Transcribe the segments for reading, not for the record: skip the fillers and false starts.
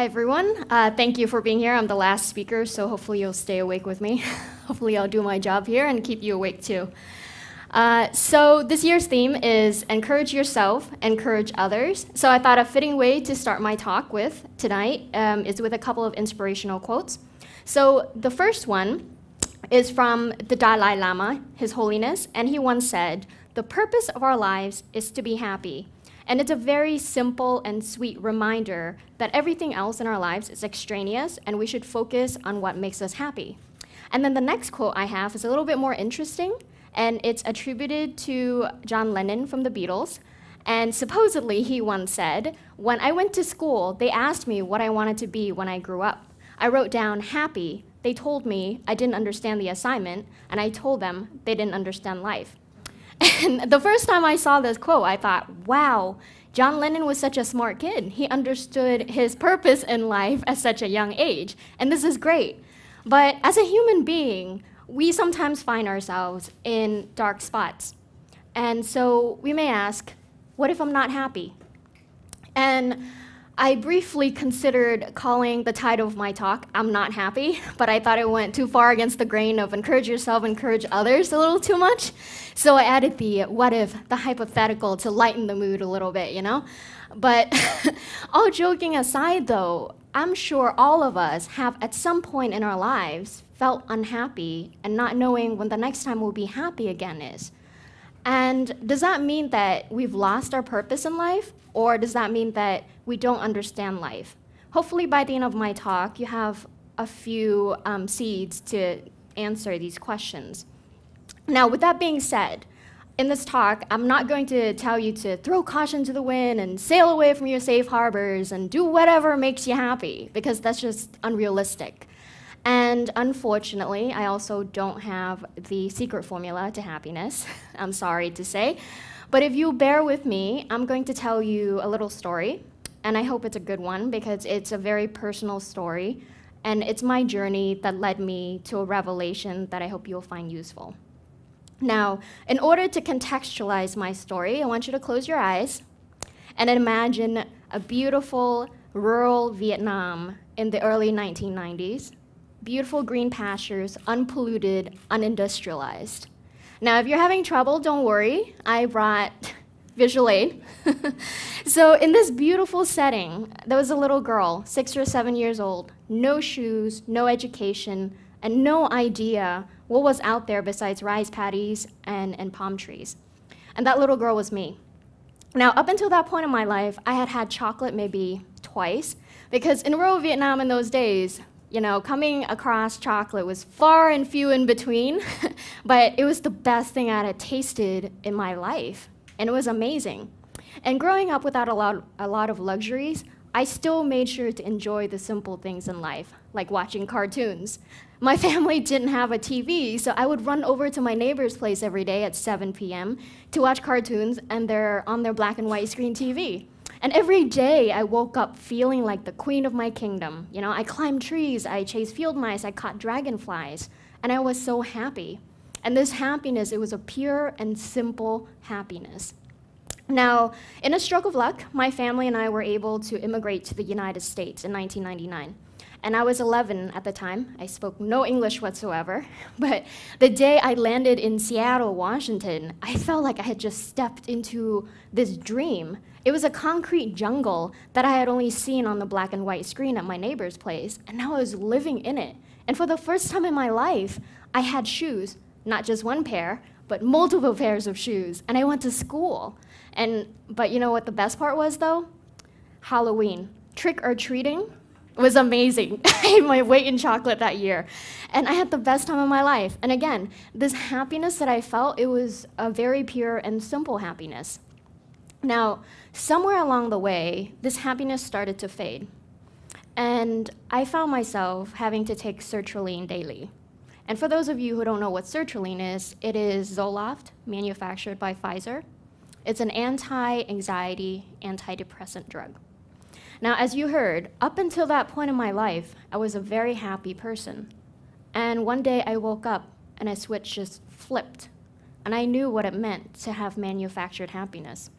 everyone. Thank you for being here. I'm the last speaker, so hopefully you'll stay awake with me. Hopefully I'll do my job here and keep you awake too. So this year's theme is encourage yourself, encourage others. So I thought a fitting way to start my talk with tonight is with a couple of inspirational quotes. So the first one is from the Dalai Lama, His Holiness, and he once said, "The purpose of our lives is to be happy." And it's a very simple and sweet reminder that everything else in our lives is extraneous and we should focus on what makes us happy. And then the next quote I have is a little bit more interesting, and it's attributed to John Lennon from the Beatles. And supposedly he once said, "When I went to school, they asked me what I wanted to be when I grew up. I wrote down happy. They told me I didn't understand the assignment, and I told them they didn't understand life." And the first time I saw this quote, I thought, wow, John Lennon was such a smart kid. He understood his purpose in life at such a young age, and this is great. But as a human being, we sometimes find ourselves in dark spots. And so we may ask, what if I'm not happy? And I briefly considered calling the title of my talk, "I'm Not Happy," but I thought it went too far against the grain of encourage yourself, encourage others a little too much. So I added the what if, the hypothetical, to lighten the mood a little bit, you know? But all joking aside though, I'm sure all of us have at some point in our lives felt unhappy and not knowing when the next time we'll be happy again is. And does that mean that we've lost our purpose in life? Or does that mean that we don't understand life? Hopefully by the end of my talk, you have a few seeds to answer these questions. Now, with that being said, in this talk, I'm not going to tell you to throw caution to the wind and sail away from your safe harbors and do whatever makes you happy, because that's just unrealistic. And unfortunately, I also don't have the secret formula to happiness, I'm sorry to say. But if you bear with me, I'm going to tell you a little story, and I hope it's a good one because it's a very personal story, and it's my journey that led me to a revelation that I hope you'll find useful. Now, in order to contextualize my story, I want you to close your eyes and imagine a beautiful rural Vietnam in the early 1990s. Beautiful green pastures, unpolluted, unindustrialized. Now, if you're having trouble, don't worry. I brought visual aid. So in this beautiful setting, there was a little girl, 6 or 7 years old, no shoes, no education, and no idea what was out there besides rice paddies and palm trees. And that little girl was me. Now, up until that point in my life, I had had chocolate maybe twice, because in rural Vietnam in those days, you know, coming across chocolate was far and few in between, but it was the best thing I had tasted in my life, and it was amazing. And growing up without a lot of luxuries, I still made sure to enjoy the simple things in life, like watching cartoons. My family didn't have a TV, so I would run over to my neighbor's place every day at 7 p.m. to watch cartoons, and they're on their black and white screen TV. And every day I woke up feeling like the queen of my kingdom. You know, I climbed trees, I chased field mice, I caught dragonflies, and I was so happy. And this happiness, it was a pure and simple happiness. Now, in a stroke of luck, my family and I were able to immigrate to the United States in 1999. And I was 11 at the time. I spoke no English whatsoever. But the day I landed in Seattle, Washington, I felt like I had just stepped into this dream. It was a concrete jungle that I had only seen on the black and white screen at my neighbor's place, and now I was living in it. And for the first time in my life, I had shoes, not just one pair, but multiple pairs of shoes, and I went to school. But you know what the best part was, though? Halloween. Trick-or-treating was amazing. I ate my weight in chocolate that year, and I had the best time of my life. And again, this happiness that I felt, it was a very pure and simple happiness. Now, somewhere along the way, this happiness started to fade. And I found myself having to take sertraline daily. And for those of you who don't know what sertraline is, it is Zoloft, manufactured by Pfizer. It's an anti-anxiety, antidepressant drug. Now, as you heard, up until that point in my life, I was a very happy person. And one day I woke up and a switch just flipped. And I knew what it meant to have manufactured happiness.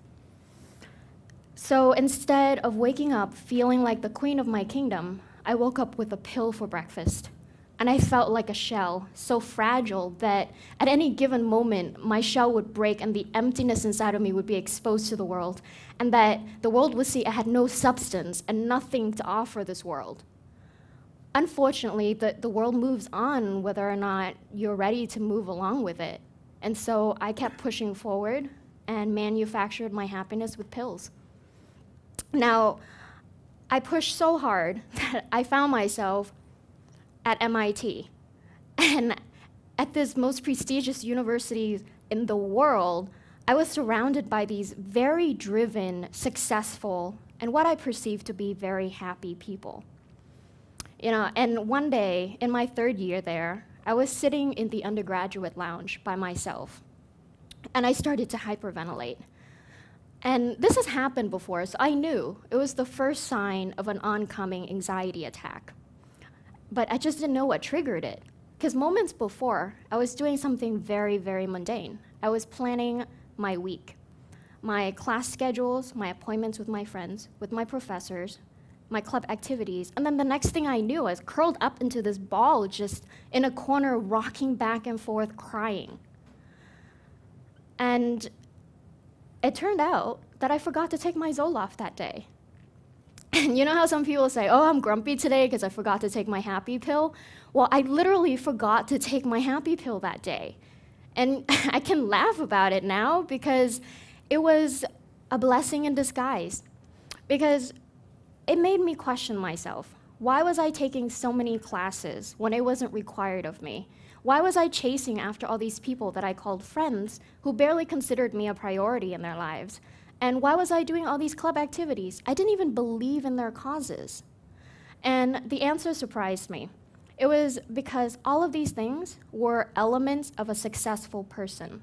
So instead of waking up feeling like the queen of my kingdom, I woke up with a pill for breakfast. And I felt like a shell, so fragile that at any given moment, my shell would break and the emptiness inside of me would be exposed to the world, and that the world would see I had no substance and nothing to offer this world. Unfortunately, the world moves on whether or not you're ready to move along with it. And so I kept pushing forward and manufactured my happiness with pills. Now, I pushed so hard that I found myself at MIT. And at this most prestigious university in the world, I was surrounded by these very driven, successful, and what I perceived to be very happy people. And one day, in my third year there, I was sitting in the undergraduate lounge by myself, and I started to hyperventilate. And this has happened before, so I knew it was the first sign of an oncoming anxiety attack. But I just didn't know what triggered it. Because moments before, I was doing something very, very mundane. I was planning my week, my class schedules, my appointments with my friends, with my professors, my club activities. And then the next thing I knew, I was curled up into this ball, just in a corner, rocking back and forth, crying. And it turned out that I forgot to take my Zoloft that day. And you know how some people say, oh, I'm grumpy today because I forgot to take my happy pill? Well, I literally forgot to take my happy pill that day. And I can laugh about it now because it was a blessing in disguise. Because it made me question myself. Why was I taking so many classes when it wasn't required of me? Why was I chasing after all these people that I called friends who barely considered me a priority in their lives? And why was I doing all these club activities? I didn't even believe in their causes. And the answer surprised me. It was because all of these things were elements of a successful person.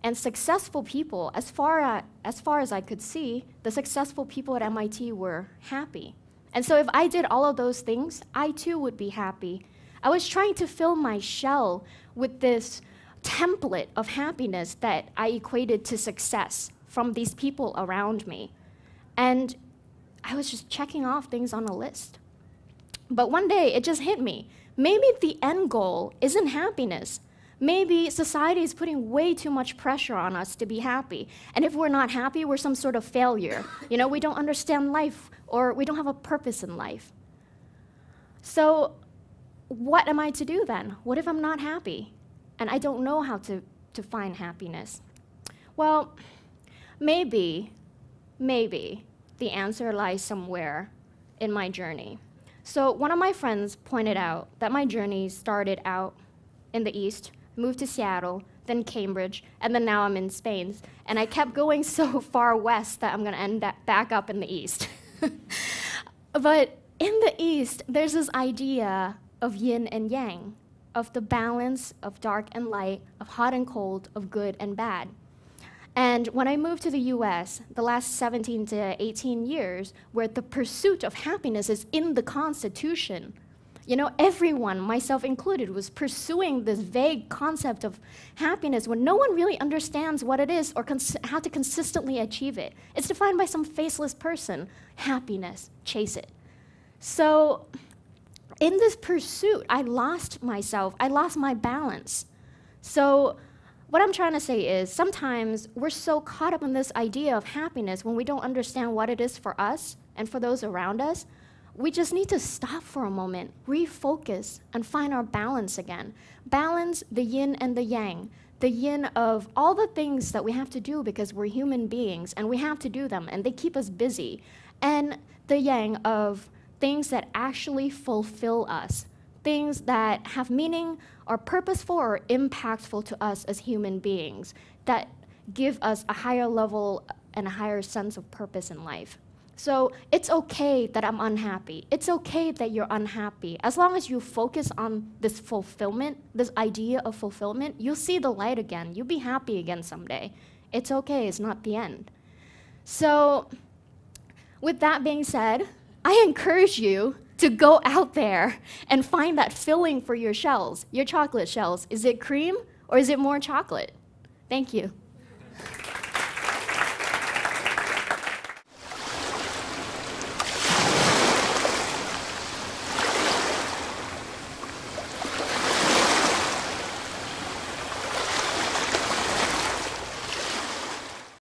And successful people, as far as I could see, the successful people at MIT were happy. And so if I did all of those things, I too would be happy. I was trying to fill my shell with this template of happiness that I equated to success from these people around me. And I was just checking off things on a list. But one day, it just hit me. Maybe the end goal isn't happiness. Maybe society is putting way too much pressure on us to be happy. And if we're not happy, we're some sort of failure. We don't understand life, or we don't have a purpose in life. So what am I to do then? What if I'm not happy? And I don't know how to find happiness. Well, maybe the answer lies somewhere in my journey. So one of my friends pointed out that my journey started out in the East, moved to Seattle, then Cambridge, and then now I'm in Spain. And I kept going so far west that I'm going to end back up in the East. But in the East, there's this idea of yin and yang, of the balance of dark and light, of hot and cold, of good and bad. And when I moved to the US, the last 17 to 18 years, where the pursuit of happiness is in the Constitution, everyone, myself included, was pursuing this vague concept of happiness when no one really understands what it is or how to consistently achieve it. It's defined by some faceless person. Happiness, chase it. So in this pursuit, I lost myself. I lost my balance. So what I'm trying to say is sometimes we're so caught up in this idea of happiness when we don't understand what it is for us and for those around us. We just need to stop for a moment, refocus, and find our balance again. Balance the yin and the yang. The yin of all the things that we have to do because we're human beings and we have to do them and they keep us busy. And the yang of things that actually fulfill us, things that have meaning, are purposeful or impactful to us as human beings, that give us a higher level and a higher sense of purpose in life. So it's okay that I'm unhappy. It's okay that you're unhappy. As long as you focus on this fulfillment, this idea of fulfillment, you'll see the light again. You'll be happy again someday. It's okay, it's not the end. So with that being said, I encourage you to go out there and find that filling for your shells, your chocolate shells. Is it cream or is it more chocolate? Thank you.